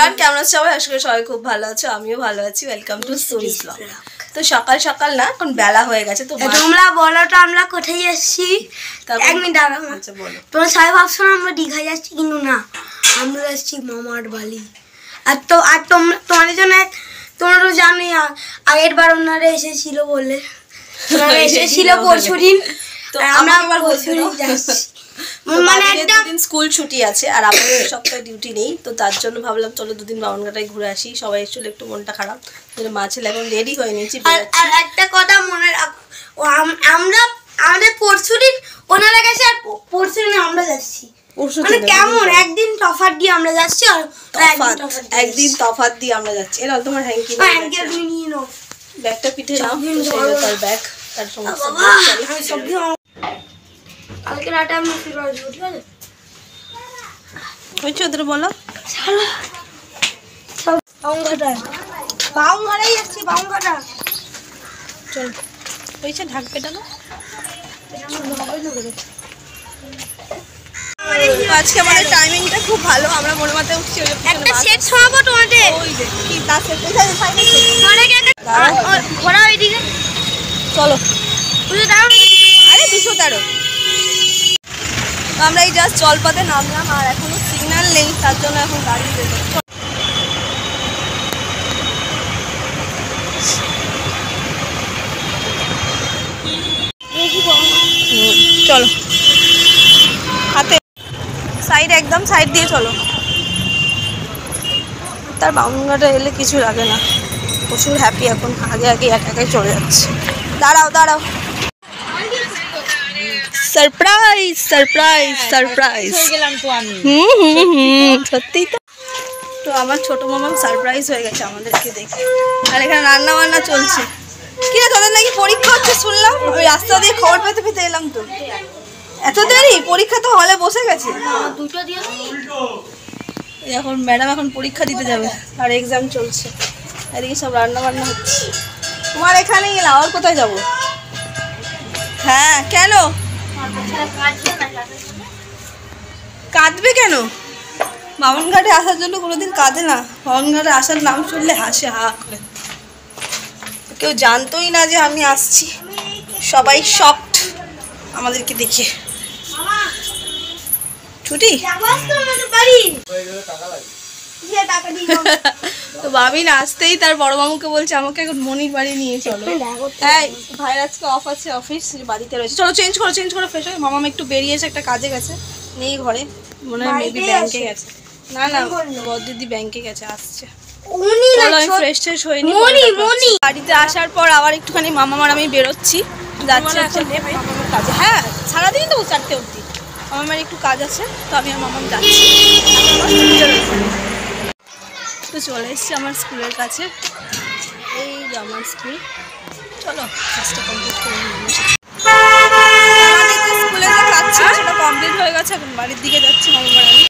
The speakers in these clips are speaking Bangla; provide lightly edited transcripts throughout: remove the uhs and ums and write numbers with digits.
এভরিওয়ান, কেমন আছো সবাই? আশা করি সবাই খুব ভালো আছো, আমিও ভালো আছি। Welcome to Suri's blog. তো সকাল সকাল না, এখন বেলা হয়ে গেছে। তো তোমরা বলো তো আমরা কোথায় যাচ্ছি? এক মিনিট দাঁড়াও। আচ্ছা বলো। তোমরা সবাই ভাবছো না আমরা দীঘা যাচ্ছি, কিন্তু না, আমরা যাচ্ছি মামার বাড়ি। আর তোমাদের জন্য তোমরা তো জানোই, আগের বার ওনারা এসেছিল বলে, ওনারা এসেছিল পরশুদিন, তো আমরা আবার পরশুদিন যাচ্ছি। মানে একদিন স্কুল ছুটি আছে আর আমাদের সপ্তাহে ডিউটি নেই, তো তার জন্য ভাবলাম চলো দুদিন বামনঘাটায় ঘুরে আসি। সবাই এসেছিল, একটু মনটা খারাপ। মা ছেলে এখন রেডি হয়ে নিয়েছি। আর একটা কথা মনে রাখো, আমরা আমাদের পরশুদিন ওনারা গেছে আর পরশুদিন আমরা যাচ্ছি। মানে কেমন একদিন তফাৎ দিয়ে আমরা যাচ্ছি, আর একদিন তফাৎ দিয়ে আমরা যাচ্ছি। এরা তোমার হ্যাঙ্কি নিয়ে নাও, ব্যাগটা পিঠে নাও। তার ব্যাগ, তার সমস্ত কালকে রাতে আমরা ফিরে আসবো, ঠিক আছে? হয়েছে ওদের বলো। বাউনঘাটাই যাচ্ছি, বাউনঘাটা। চল হয়েছে, ঢাকবেটা না। আজকে আমাদের টাইমিংটা খুব ভালো। আমরা মনে মাথায় উঠছি, একটা সেট শোনাবো তোমাদের। ওই যে কি তার সেট কোথায় সাইডে ঘোরা ওইদিকে। চলো। 213। আরে 213। আমরা এই জাস্ট জলপথে নামলাম, আর এখনো সিগন্যাল নেই, তার জন্য এখন গাড়ি যেতে। চলো, হাতে সাইড, একদম সাইড দিয়ে চলো। তার বামুনঘাটা এলে কিছু লাগে না, প্রচুর হ্যাপি এখন। আগে আগে একাই চলে যাচ্ছে। দাঁড়াও দাঁড়াও, সারপ্রাইজ সারপ্রাইজ সারপ্রাইজ হয়ে গেলাম তো আমি। সত্যিই তো। তো আমার ছোট মামা সারপ্রাইজ হয়ে গেছে আমাদেরকে দেখে। আর এখানে রান্না বান্না চলছে। কি রে, তোদের নাকি পরীক্ষা হচ্ছে শুনলাম? ওই রাস্তা দিয়ে খবর পেতে পেতে এলাম। তো এত দেরি? পরীক্ষা তো হলে বসে গেছে। এখন ম্যাডাম এখন পরীক্ষা দিতে যাবে, আর এক্সাম চলছে। এদিকে সব রান্না বান্না হচ্ছে। তোমার এখানেই এলাম, আর কোথায় যাবো? হ্যাঁ, কেন কাঁদবে? কেন? বামনঘাটে আসার জন্য কোনোদিন কাঁদে না। বামনঘাটে আসার নাম শুনলে হাসে হা করে। কেউ জানতোই না যে আমি আসছি, সবাই শকড আমাদেরকে দেখে। ছুটি তো ভাবি না আসতেই তার বড় মামুকে বলছে আমাকে এখন মনির বাড়ি নিয়ে চলো। হ্যাঁ, ভাইয়ের আজকে অফ আছে, অফিস বাড়িতে রয়েছে। চলো চেঞ্জ করো ফ্রেশ হয়ে। মামা একটু বেরিয়েছে, একটা কাজে গেছে, নেই ঘরে, মনে হয় মেবি ব্যাংকে গেছে। না না, বড়দিদি ব্যাংকে গেছে, আসছে। বাড়িতে আসার পর আবার একটুখানি মামার আমি বেরোচ্ছি, যাচ্ছি কাজে। হ্যাঁ, সারাদিনই তো 4টে অবধি। আমার একটু কাজ আছে, তো আমি আর মামাম যাচ্ছি। তো চলে এসছি আমার স্কুলের কাছে। এই যে আমার স্কুল। চলো কাজটা কমপ্লিট করে নিই। স্কুলে যে কাজ ছিল সেটা কমপ্লিট হয়ে গেছে, এখন বাড়ির দিকে যাচ্ছি মামার আমি।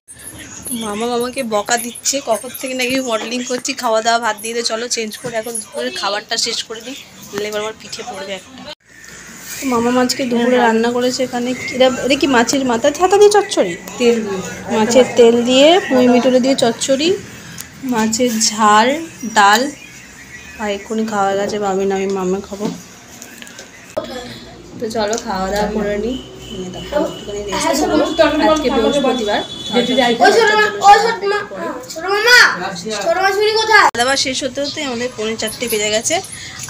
মামা মামাকে বকা দিচ্ছে কখন থেকে নাকি মডেলিং করছি, খাওয়া দাওয়া ভাত দিয়ে। চলো চেঞ্জ করে এখন দুপুরের খাবারটা শেষ করে দিই, এবার আমার পিঠে পড়বে একটা। মামা মাছকে দুপুরে রান্না করেছে। এখানে এটা কি মাছের মাথা ছাতা দিয়ে চচ্চড়ি, তেল দিয়ে, মাছের তেল দিয়ে পুঁই মিটুরে দিয়ে চচ্চড়ি, মাছের ঝাল, ডাল। আর এক্ষুনি খাওয়া গেছে ভাবি না, আমি মামা খাবো। তো চলো খাওয়া দাওয়া করে নিই। আজকে বৃহস্পতিবার, খাওয়া শেষ হতে হতে আমাদের 4:45 বেজে গেছে।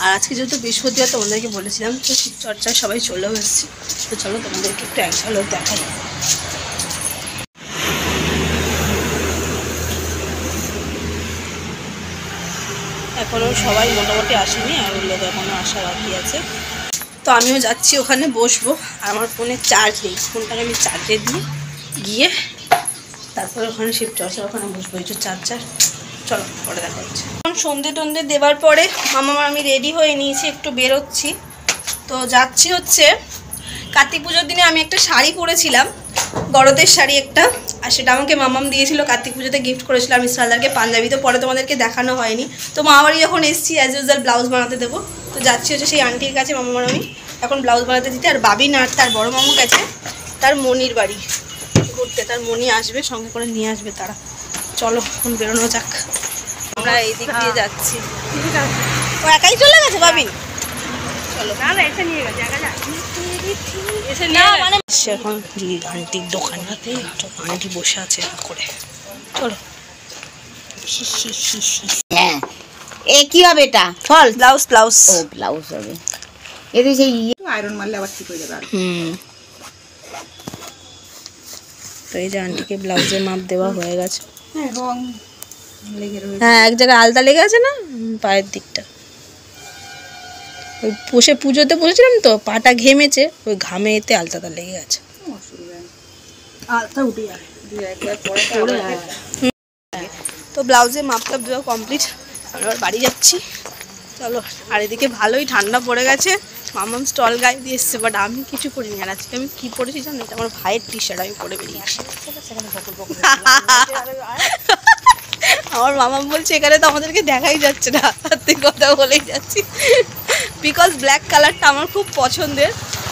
আর আজকে যেহেতু বৃহস্পতিবার তোমাদেরকে বলেছিলাম, তো শিবচর্চায় সবাই চলেও এসেছি। তো চলো তোমাদেরকে একটু এক ঝলক দেখাই। এখনও সবাই মোটামুটি আসেনি, আর ওগুলো এখনও আসা বাকি আছে। তো আমিও যাচ্ছি, ওখানে বসবো। আর আমার ফোনে চার্জ নেই, ফোনটাকে আমি চার্জে দিয়ে গিয়ে তারপরে ওখানে শিবচর্চার ওখানে বসবো। একটু চার্জার। চলো পরে দেখা হচ্ছে। এখন সন্ধে টন্ধে দেওয়ার পরে মামার আমি রেডি হয়ে নিয়েছি, একটু বেরোচ্ছি। তো যাচ্ছি হচ্ছে কার্তিক পুজোর দিনে আমি একটা শাড়ি পরেছিলাম, গরদের শাড়ি একটা, আর সেটা আমাকে মামাম দিয়েছিল, কার্তিক পুজোতে গিফট করেছিল আমি সালদারকে পাঞ্জাবি। তো পরে তোমাদেরকে দেখানো হয়নি। তো মামাবাড়ি যখন এসেছি অ্যাজ ইউজুয়াল ব্লাউজ বানাতে দেবো। তো যাচ্ছি হচ্ছে সেই আন্টির কাছে মামার আমি এখন ব্লাউজ বানাতে দিতে। আর বাবি না, তার বড় মামু গেছে তার মনির বাড়ি ঘুরতে, তার মনি আসবে, সঙ্গে করে নিয়ে আসবে তারা। চলো এখন বেরোনো যাক। আমরা এই দিক দিয়ে যাচ্ছি। ও একাই চলে গেছে ভাবি? চলো এখন আন্টির দোকানটাতে আন্টি বসে আছে করে। চলো। হ্যাঁ এ কি হবে এটা? ফল ব্লাউজ ব্লাউজ। ও ব্লাউজ হবে। এতে সেই আয়রন মারলে আবার ঠিক হয়ে যাবে। তো এই যে আন্টিকে ব্লাউজের মাপ দেওয়া হয়ে গেছে। হ্যাঁ রং লেগে রয়েছে। হ্যাঁ এক জায়গায় আলতা লেগে আছে না পায়ের দিকটা। ওই পুজোতে বসেছিলাম তো পাটা ঘেমেছে, ওই ঘামে এতে আলতাটা লেগে গেছে। আলতা উঠে যাবে, দুই একবার পরে তো ব্লাউজের মাপটা দেওয়া কমপ্লিট। আমরা এবার বাড়ি যাচ্ছি। চলো। আর এদিকে ভালোই ঠান্ডা পড়ে গেছে। মামাম স্টল গায়ে দিয়ে এসছে, বাট আমি কিছু পরিনি। আর আজকে আমি কী পরেছি জানো? এটা আমার ভাইয়ের টি শার্ট আমি পরে বেরিয়েছি। আমার মামাম বলছে এখানে তো আমাদেরকে দেখাই যাচ্ছে না, তুই কথা বলেই যাচ্ছি। বিকজ ব্ল্যাক কালারটা আমার খুব পছন্দের।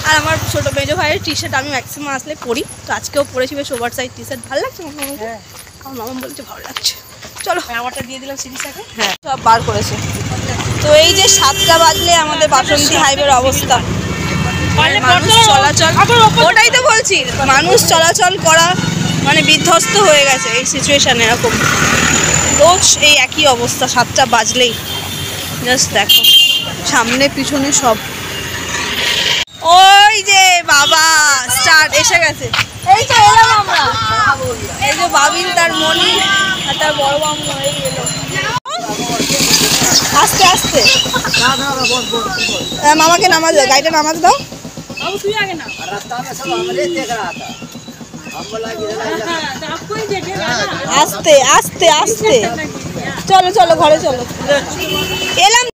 আর আমার ছোটো মেজো ভাইয়ের টি শার্ট আমি ম্যাক্সিমাম আসলে পরি। তো আজকেও পরেছি বেশ ওভার সাইজ টি শার্ট। ভালো লাগছে আমার মামাকে? আমার মামাম বলছে ভালো লাগছে। চলো আমারটা দিয়ে দিলাম সিরিজটাকে। হ্যাঁ সব বার করেছে। তো এই যে 7টা বাজলে আমাদের বাসন্তী হাইওয়ের অবস্থা, মানুষ চলাচল, ওটাই তো বলছি, মানুষ চলাচল করা মানে বিধ্বস্ত হয়ে গেছে এই সিচুয়েশানে। এরকম রোজ এই একই অবস্থা 7টা বাজলেই। জাস্ট দেখো সামনে পিছনে সব। ওই যে বাবা স্টার্ট এসে গেছে। এই তো এলাম আমরা। এই যে বাবিন তার মনি আর তার বড় মামু হয়ে গেল। আস্তে আস্তে মামাকে নামাজ দাও, গাড়িটা নামাজ দাও। আস্তে আস্তে আস্তে। চলো চলো ঘরে চলো। এলাম।